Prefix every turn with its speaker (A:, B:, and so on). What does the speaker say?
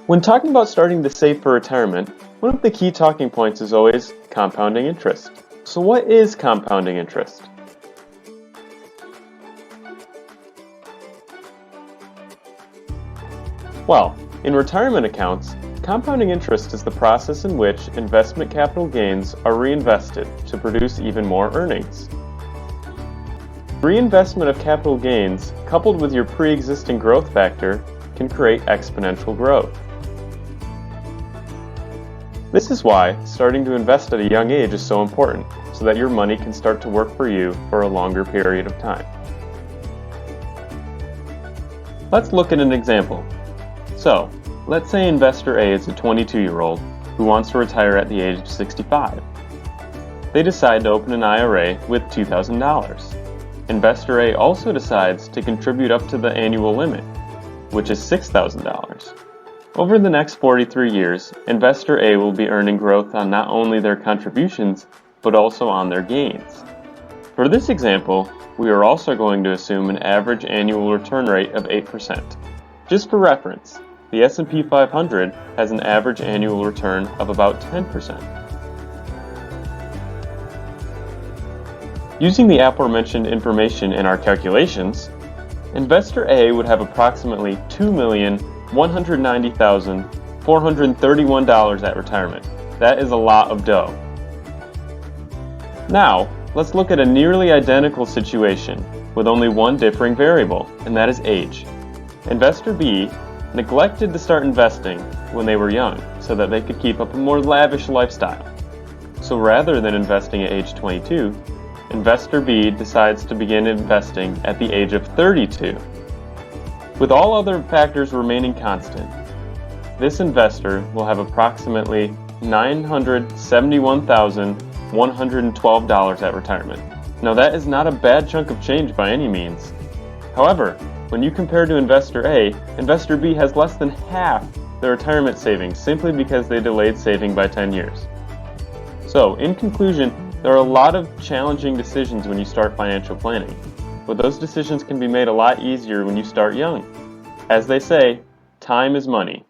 A: When talking about starting to save for retirement, one of the key talking points is always compounding interest. So what is compounding interest? Well, in retirement accounts, compounding interest is the process in which investment capital gains are reinvested to produce even more earnings. Reinvestment of capital gains, coupled with your pre-existing growth factor, can create exponential growth. This is why starting to invest at a young age is so important, so that your money can start to work for you for a longer period of time. Let's look at an example. So, let's say investor A is a 22-year-old who wants to retire at the age of 65. They decide to open an IRA with $2,000. Investor A also decides to contribute up to the annual limit, which is $6,000. Over the next 43 years, Investor A will be earning growth on not only their contributions, but also on their gains. For this example, we are also going to assume an average annual return rate of 8%. Just for reference, the S&P 500 has an average annual return of about 10%. Using the aforementioned information in our calculations, Investor A would have approximately $2,190,431 at retirement. That is a lot of dough. Now, let's look at a nearly identical situation with only one differing variable, and that is age. Investor B neglected to start investing when they were young so that they could keep up a more lavish lifestyle. So rather than investing at age 22, Investor B decides to begin investing at the age of 32. With all other factors remaining constant, this investor will have approximately $971,112 at retirement. Now that is not a bad chunk of change by any means. However, when you compare to Investor A, Investor B has less than half their retirement savings simply because they delayed saving by 10 years. So, in conclusion, there are a lot of challenging decisions when you start financial planning, but those decisions can be made a lot easier when you start young. As they say, time is money.